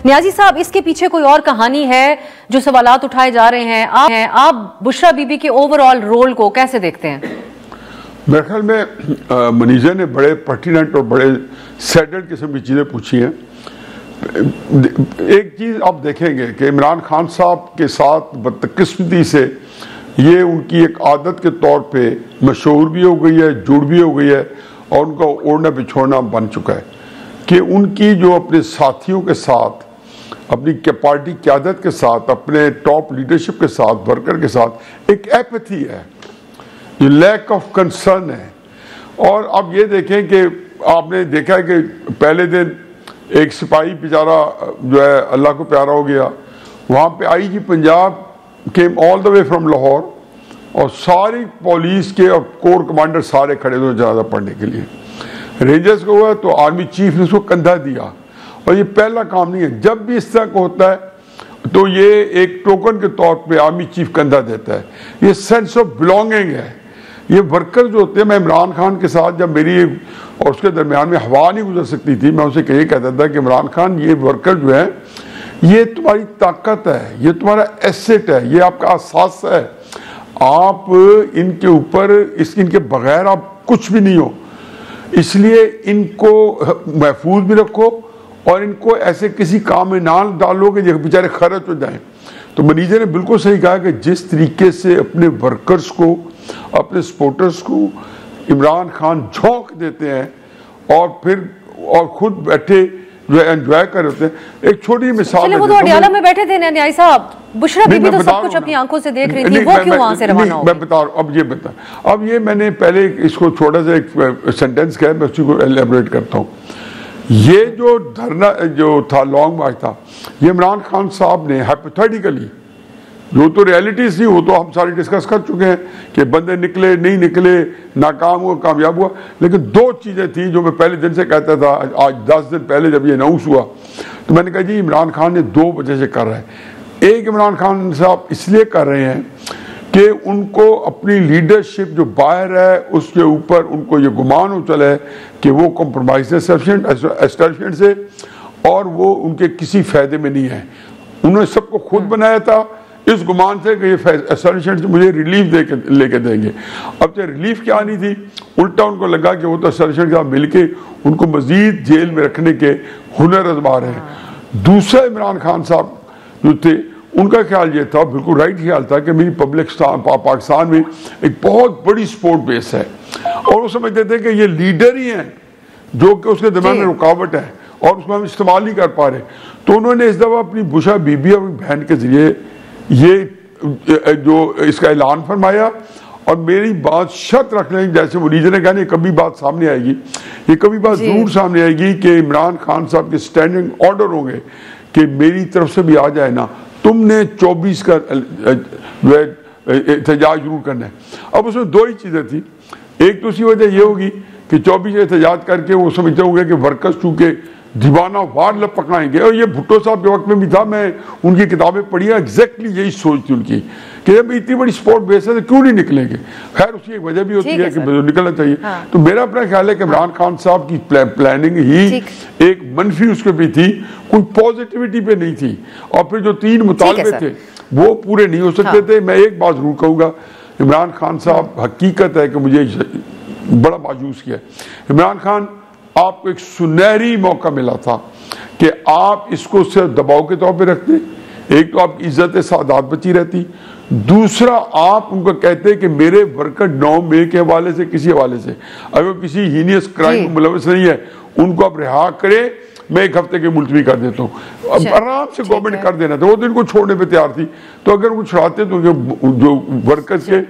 नियाजी साहब, इसके पीछे कोई और कहानी है जो सवालात उठाए जा रहे हैं? आप बुशरा बीबी के ओवरऑल रोल को कैसे देखते हैं? मेरे ख्याल में मनीजा ने बड़े पर्टिनेंट और बड़े सैडल किस्म की चीज़ें पूछी हैं। एक चीज़ आप देखेंगे कि इमरान खान साहब के साथ बदकिस्मती से ये उनकी एक आदत के तौर पे मशहूर भी हो गई है, जुड़ भी हो गई है और उनका ओढ़ना बिछोड़ना बन चुका है कि उनकी जो अपने साथियों के साथ, अपनी पार्टी क़यादत के साथ, अपने टॉप लीडरशिप के साथ, वर्कर के साथ एक एपैथी है, जो लैक ऑफ कंसर्न है। और अब ये देखें कि आपने देखा है कि पहले दिन एक सिपाही बेचारा जो है अल्लाह को प्यारा हो गया, वहाँ पे IG Punjab came all the way from Lahore और सारी पुलिस के और कोर कमांडर सारे खड़े थे जनाजा पढ़ने के लिए। रेंजर्स को हुआ तो आर्मी चीफ ने उसको कंधा दिया। और ये पहला काम नहीं है, जब भी इस तरह का होता है तो ये एक टोकन के तौर पे आर्मी चीफ कंधा देता है। ये सेंस ऑफ बिलोंगिंग है। ये वर्कर जो होते हैं, मैं इमरान खान के साथ जब मेरी और उसके दरमियान में हवा नहीं गुजर सकती थी, मैं उसे ये कहता था कि इमरान खान, ये वर्कर जो है ये तुम्हारी ताकत है, ये तुम्हारा एसेट है, ये आपका अहसास है। आप इनके ऊपर इनके बगैर आप कुछ भी नहीं हो, इसलिए इनको महफूज भी रखो और इनको ऐसे किसी काम में ना डालो कि ये बेचारे खर्च हो जाएं। तो मनीजा ने बिल्कुल सही कहा कि जिस तरीके से अपने वर्कर्स को, अपने सपोर्टर्स को इमरान खान झोंक देते हैं और फिर और खुद बैठे जो एंजॉय कर रहे थे। एक छोटी मिसाल, वो तो अडियाला में बैठे थे न्याई साहब, बुशरा बीबी तो सब कुछ अपनी आंखों से देख रही थी, वो क्यों वहां से रवाना हो गई? मैं बता रहा हूं, अब ये मैंने पहले इसको छोटा सा एक सेंटेंस कहा, मैं उसी को एलैबोरेट करता हूँ। ये जो धरना जो था, लॉन्ग मार्च था, ये इमरान खान साहब ने हाइपोथेटिकली, जो तो रियलिटीज थी वो तो हम सारे डिस्कस कर चुके हैं कि बंदे निकले नहीं निकले, नाकाम हुआ कामयाब हुआ, लेकिन दो चीज़ें थी जो मैं पहले दिन से कहता था। आज 10 दिन पहले जब ये अनाउंस हुआ तो मैंने कहा जी इमरान खान ने 2 वजह से कर रहा है। एक, इमरान खान साहब इसलिए कर रहे हैं कि उनको अपनी लीडरशिप जो बाहर है उसके ऊपर उनको ये गुमान हो चला है कि वो कॉम्प्रोमाइज एस्टैब्लिशमेंट से और वो उनके किसी फ़ायदे में नहीं है। उन्होंने सबको खुद बनाया था इस गुमान से कि ये एस्टैब्लिशमेंट से मुझे रिलीफ लेके देंगे। अब चाहे रिलीफ क्या आनी थी, उल्टा उनको लगा कि वो तो एस्टैब्लिशमेंट के साथ मिलके उनको मजीद जेल में रखने के हुनर आजमा रहे हैं। दूसरा, इमरान खान साहब जो थे उनका ख्याल ये था, बिल्कुल राइट ख्याल था, कि मेरी पाकिस्तान में एक बहुत बड़ी स्पोर्ट बेस है और वो समझते थे कि ये लीडर ही हैं जो कि उसके दिमाग में रुकावट है और उसमें हम इस्तेमाल नहीं कर पा रहे। तो उन्होंने इस दफ़ा अपनी बुशरा बीबी और बहन के जरिए ये जो इसका ऐलान फरमाया और मेरी बात शर्त रखने, जैसे मनीजा ने कहा, कभी बात सामने आएगी, ये कभी बात जरूर सामने आएगी कि इमरान खान साहब के स्टैंडिंग ऑर्डर होंगे कि मेरी तरफ से भी आ जाए ना, तुमने 24 का एहतजाज जरूर करना है। अब उसमें 2 ही चीज़ें थी। एक तो उसी वजह ये होगी कि 24 एहतजाज करके वो समझते होंगे कि वर्कर्स चूँकि दीवाना वार लपकाएंगे, और ये भुट्टो साहब के वक्त में भी था, मैं उनकी किताबें पढ़ी है, एग्जैक्टली यही सोच थी उनकी कि जब इतनी बड़ी स्पोर्ट बेस है तो क्यों नहीं निकलेंगे। खैर उसकी एक वजह भी होती है कि निकलना चाहिए। तो मेरा अपना ख्याल है कि इमरान खान साहब की प्लानिंग ही एक मनफी उसके भी थी, कोई पॉजिटिविटी पे नहीं थी। और फिर जो 3 मुतालबे थे वो पूरे नहीं हो सकते थे। मैं एक बात जरूर कहूँगा, इमरान खान साहब, हकीकत है कि मुझे बड़ा मायूस किया। इमरान खान, आपको एक सुनहरी मौका मिला था कि आप इसको सिर्फ दबाव के तौर पे रखते। एक तो आपकी इज्जत सादात बची रहती, दूसरा आप उनको कहते कि मेरे वर्कर 9 मई के हवाले से, किसी हवाले से अगर किसी हीनियस क्राइम में मुलविस नहीं है, उनको आप रिहा करें, मैं 1 हफ्ते के मुलतवी कर देता हूँ। अब आराम से गवर्नमेंट कर देना था, वो तो इनको छोड़ने पे तैयार थी। तो अगर उनको छुड़ाते तो जो वर्कर्स के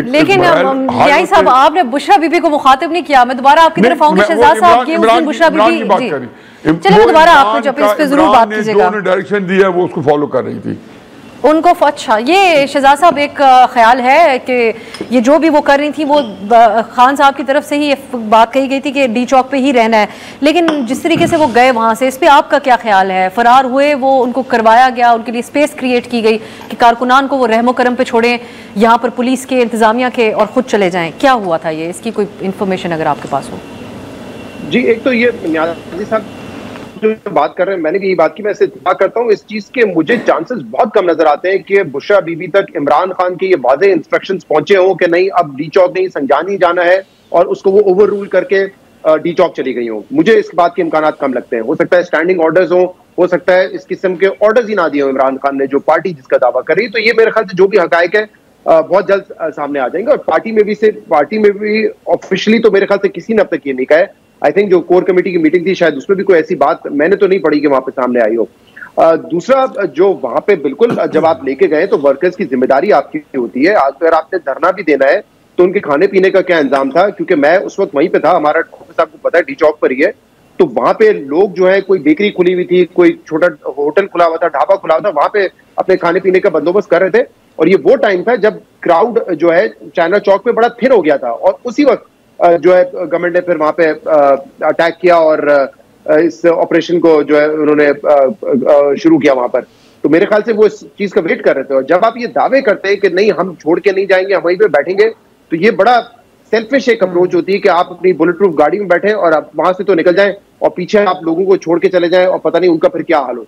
लेकिन न्याई साहब, आपने बुशरा बीबी को मुखातिब नहीं किया। मैं दोबारा आपकी तरफ आऊंगी। शहजाद साहब की बुशरा बीबी की बात करी, चलिए मैं दोबारा आपको इस पे जरूर बात कीजिएगा। जो डायरेक्शन दिया वो उसको फॉलो कर रही थी उनको। अच्छा, ये शहजाद साहब एक ख्याल है कि ये जो भी वो कर रही थी वो खान साहब की तरफ से ही बात कही गई थी कि डी चौक पे ही रहना है, लेकिन जिस तरीके से वो गए वहाँ से, इस पे आपका क्या ख्याल है? फरार हुए वो, उनको करवाया गया, उनके लिए स्पेस क्रिएट की गई कि कारकुनान को वो रहमो करम पे छोड़ें यहाँ पर पुलिस के, इंतजामिया के, और खुद चले जाएं। क्या हुआ था ये, इसकी कोई इन्फॉर्मेशन अगर आपके पास हो? जी, एक तो ये न्याजी साहब जो बात कर रहे हैं, मैंने भी यही बात की, मैं इससे इत्तेफाक करता हूँ। इस चीज के मुझे चांसेस बहुत कम नजर आते हैं कि बुशरा बीबी तक इमरान खान के ये वाज़ेह इंस्ट्रक्शंस पहुंचे हों कि नहीं अब डी चौक नहीं संजानी जाना है, और उसको वो ओवर रूल करके डी चौक चली गई हों। मुझे इस बात के इम्कान कम लगते हैं। हो सकता है स्टैंडिंग ऑर्डर्स हो सकता है इस किस्म के ऑर्डर्स ही ना दिए हो इमरान खान ने, जो पार्टी जिसका दावा कर रही है। तो ये मेरे ख्याल से जो भी हकायक है बहुत जल्द सामने आ जाएंगे। और पार्टी में भी ऑफिशियली तो मेरे ख्याल से किसी ने अब तक ये नहीं कहा है। आई थिंक जो कोर कमेटी की मीटिंग थी शायद उसमें भी कोई ऐसी बात मैंने तो नहीं पढ़ी कि वहां पे सामने आई हो। दूसरा, जो वहां पे बिल्कुल जब आप लेके गए तो वर्कर्स की जिम्मेदारी आपकी होती है। अगर आपने धरना भी देना है तो उनके खाने पीने का क्या इंतजाम था, क्योंकि मैं उस वक्त वहीं पे था, हमारा ऑफिस आपको पता है डी चौक पर ही है। तो वहां पे लोग जो है, कोई बेकरी खुली हुई थी, कोई छोटा होटल खुला हुआ था, ढाबा खुला हुआ था, वहां पे अपने खाने पीने का बंदोबस्त कर रहे थे। और ये वो टाइम था जब क्राउड जो है चाइना चौक पे बड़ा थिन हो गया था, और उसी वक्त जो है गवर्नमेंट ने फिर वहां पे अटैक किया और इस ऑपरेशन को जो है उन्होंने शुरू किया वहां पर। तो मेरे ख्याल से वो इस चीज का वेट कर रहे थे। और जब आप ये दावे करते हैं कि नहीं हम छोड़ के नहीं जाएंगे, हम वहीं पे बैठेंगे, तो ये बड़ा सेल्फिश एक अप्रोच होती है कि आप अपनी बुलेट प्रूफ गाड़ी में बैठे और आप वहां से तो निकल जाएं और पीछे आप लोगों को छोड़ के चले जाएं और पता नहीं उनका फिर क्या हाल हो।